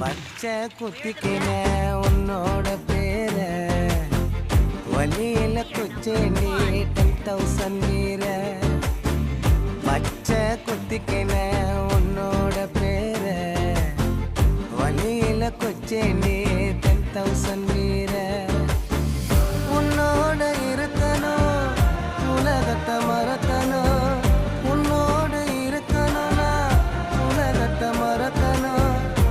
பச்சை குத்திக்கின உன்னோட பேர வலியில குச்சேண்டி 10,000 வீர பச்சை குத்திக்கின உன்னோட பேர வலியில குச்சேண்டி 10,000